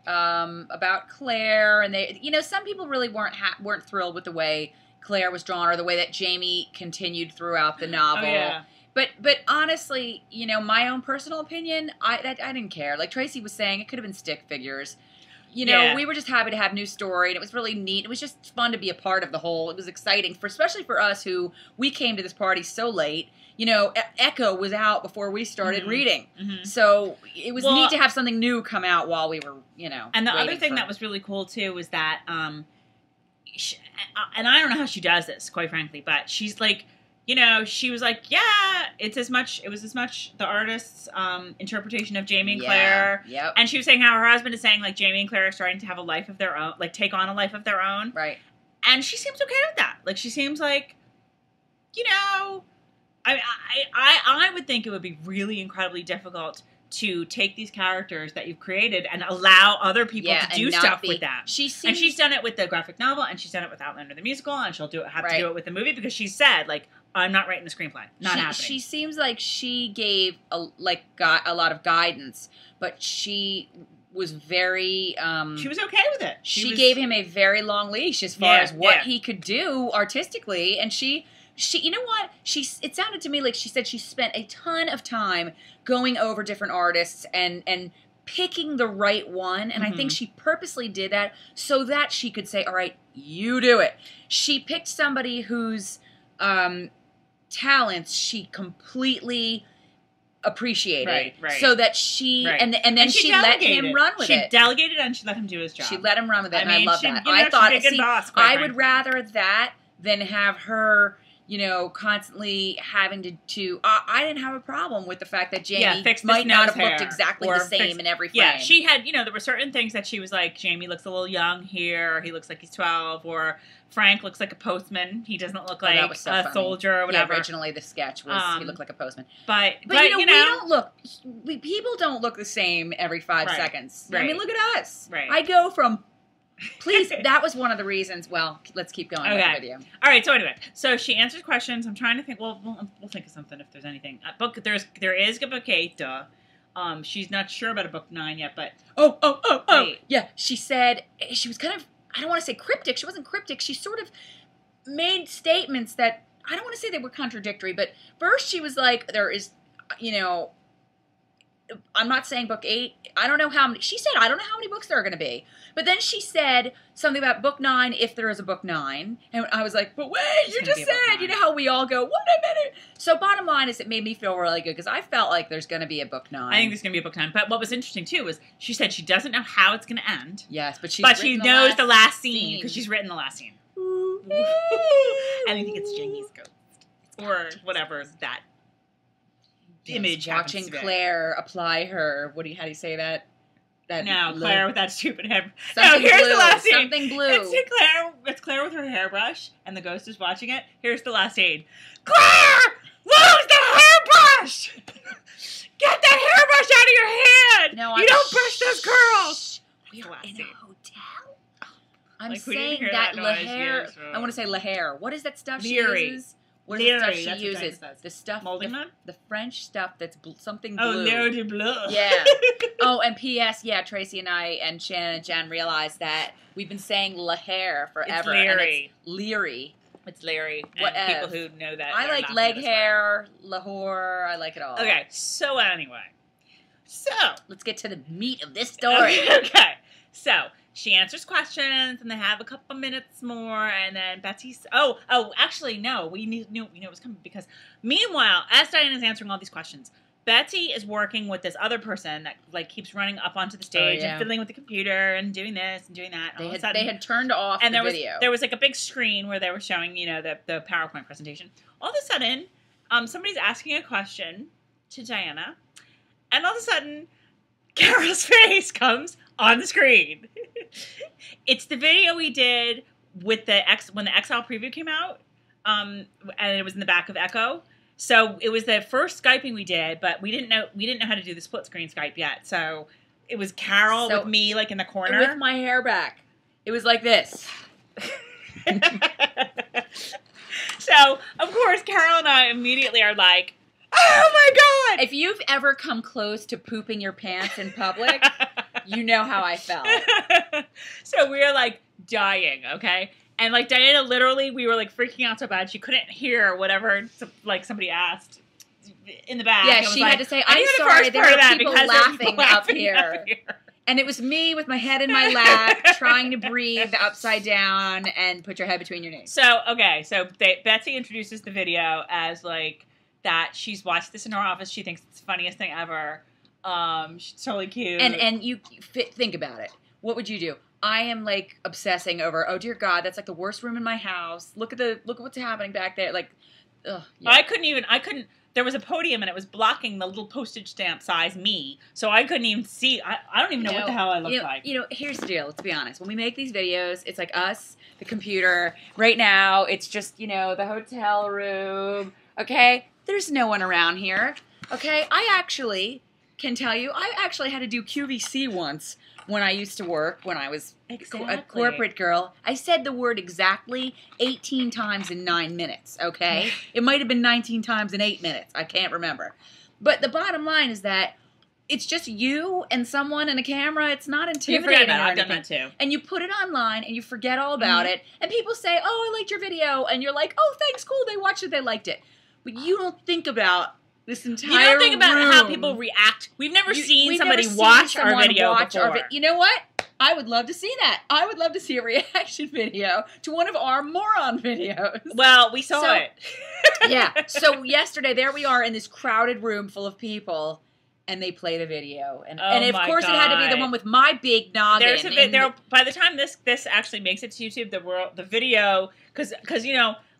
about Claire, and they, some people really weren't thrilled with the way Claire was drawn or the way that Jamie continued throughout the novel. Oh, yeah. But honestly, my own personal opinion, I didn't care. Like Tracey was saying, it could have been stick figures. We were just happy to have new story, and it was really neat. It was just fun to be a part of the whole. It was exciting, especially for us who we came to this party so late. Echo was out before we started reading. So it was neat to have something new come out while we were, And the other thing that was really cool, too, was that, and I don't know how she does this, quite frankly, but she's like, she was like, yeah, it was as much the artist's interpretation of Jamie and Claire. Yep. And she was saying how her husband is saying, like, Jamie and Claire are starting to have a life of their own, like, take on a life of their own. Right. And she seems okay with that. Like, she seems like, I would think it would be really incredibly difficult to take these characters that you've created and allow other people to do stuff with them. And she's done it with the graphic novel, and she's done it with Outlander the musical, and she'll have to do it with the movie because she said, like, I'm not writing the screenplay. Not happening. She seems like she gave got a lot of guidance, but she was very she was okay with it. She gave him a very long leash as far as what he could do artistically, and she you know what? It sounded to me like she said she spent a ton of time going over different artists and picking the right one, and I think she purposely did that so that she could say, all right, you do it. She picked somebody whose talents she completely appreciated, so that she and then she let him run with it. She delegated and she let him do his job. She let him run with it, and I love that. I thought, I would rather that than have her, constantly having to I didn't have a problem with the fact that Jamie might not have looked exactly the same in every frame. Yeah, she had, there were certain things that she was like, Jamie looks a little young here, or he looks like he's 12, or Frank looks like a postman. He doesn't look like a soldier or whatever. Yeah, originally the sketch was he looked like a postman. But we don't look, people don't look the same every 5 seconds. Right. I mean, look at us. Right. I go from... Please, that was one of the reasons. Well, let's keep going with the video. All right, so anyway, so she answers questions. I'm trying to think. Well, we'll think of something if there's anything. There is a book 8, duh. She's not sure about a book 9 yet, but... Oh, yeah. She said, she was kind of, I don't want to say cryptic. She wasn't cryptic. She sort of made statements that, I don't want to say they were contradictory, but first she was like, there is, I'm not saying book 8. I don't know how many. She said, I don't know how many books there are going to be. But then she said something about book 9, if there is a book 9. And I was like, but wait, you just said, how we all go, wait a minute. So bottom line is it made me feel really good because I felt like there's going to be a book 9. I think there's going to be a book 9. But what was interesting, too, was she said she doesn't know how it's going to end. Yes, but she knows the last scene because she's written the last scene. And I think it's Jamie's ghost. Or whatever that image watching Claire apply her, how do you say that? Claire with that stupid hair. Here's blue. The last scene. Something blue. It's Claire with her hairbrush, and the ghost is watching it. Here's the last scene. Claire! Lose the hairbrush! Get that hairbrush out of your hand! No, you don't brush those curls! We are in a hotel. I'm saying that Lahair. I want to say Lahair. What is that stuff she uses? What is the stuff she uses? The stuff, the French stuff that's something blue. Oh, L'air du Bleu. Yeah. Oh, and P.S. Yeah, Tracey and I and Shannon and Jen realized that we've been saying Lahair forever. It's Leary. And it's Leary. It's Leary. And people who know that. I like leg hair, Lahore. I like it all. Okay. So anyway, let's get to the meat of this story. Okay. So she answers questions, and they have a couple minutes more, and then Betsy's... Oh, actually, no. We knew it was coming, because meanwhile, as Diana's answering all these questions, Betsy is working with this other person that, keeps running up onto the stage and fiddling with the computer and doing this and doing that. They had turned off the video. There was, a big screen where they were showing, the PowerPoint presentation. All of a sudden, somebody's asking a question to Diana, and all of a sudden, Carol's face comes on the screen. It's the video we did with when the Exile preview came out, and it was in the back of Echo. So it was the first Skyping we did, but we didn't know how to do the split screen Skype yet. So it was Carol with me in the corner with my hair back. It was like this. So of course Carol and I immediately are like, oh my God! If you've ever come close to pooping your pants in public, You know how I felt. So we were like dying, okay? And like Diana, literally, we were like freaking out so bad she couldn't hear whatever like somebody asked in the back. Yeah, she had to say, "I'm sorry, there are people laughing up here." And it was me with my head in my lap, trying to breathe upside down and put your head between your knees. So, okay, so Betsy introduces the video as, like, that she's watched this in her office. She thinks it's the funniest thing ever. She's totally cute. And you think about it. What would you do? I am, like, obsessing over, oh, dear God, that's, like, the worst room in my house. Look at what's happening back there. Like, ugh. Yeah. I couldn't. There was a podium, and it was blocking the little postage stamp size me, so I couldn't even see. I don't even know what the hell I look like. Here's the deal. Let's be honest. When we make these videos, it's like us, the computer. Right now, it's just, the hotel room. Okay? There's no one around here. Okay? I actually can tell you, I actually had to do QVC once when I used to work, when I was a corporate girl. I said the word exactly 18 times in 9 minutes, okay? It might have been 19 times in 8 minutes. I can't remember. But the bottom line is that it's just you and someone and a camera. It's not intimidating or anything. I've done that too. And you put it online and you forget all about it. And people say, oh, I liked your video. And you're like, oh, thanks, cool. They watched it. They liked it. But you don't think about this entire room. You don't think about how people react. We've never seen somebody watch our video before. You know what? I would love to see that. I would love to see a reaction video to one of our moron videos. Well, we saw it. Yeah. So yesterday, there we are in this crowded room full of people, and they play the video. And of course, it had to be the one with my big noggin. By the time this actually makes it to YouTube, the video, because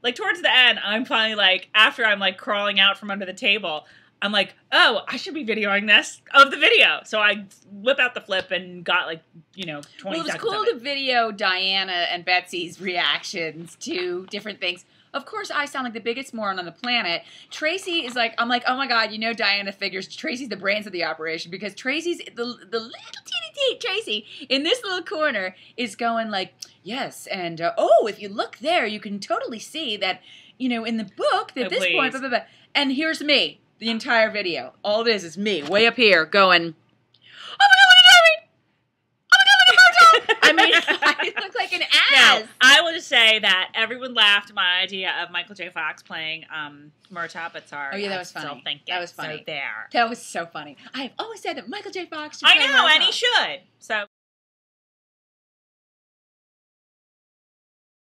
like towards the end, I'm finally like, after I'm like crawling out from under the table, I'm like, oh, I should be videoing this of the video. So I whip out the flip and got like, 20 seconds. Well, it was cool to video Diana and Betsy's reactions to different things. Of course, I sound like the biggest moron on the planet. Tracey is like, I'm like, oh my God, Diana figures Tracey's the brains of the operation, because Tracey's, the little teeny Tracey in this little corner is going like, yes, and if you look there, you can totally see that, in the book, that this point, blah, blah, blah. And here's me, the entire video. All it is me, way up here, going, oh my God, what are you doing? Oh my God, look at Moto! I mean, I look like an ass. Now, I will just say that everyone laughed at my idea of Michael J. Fox playing Murtaugh Batsar. Oh yeah, that was funny. That was funny. So there. That was so funny. I have always said that Michael J. Fox should play Murtaugh. I know, and he should. So.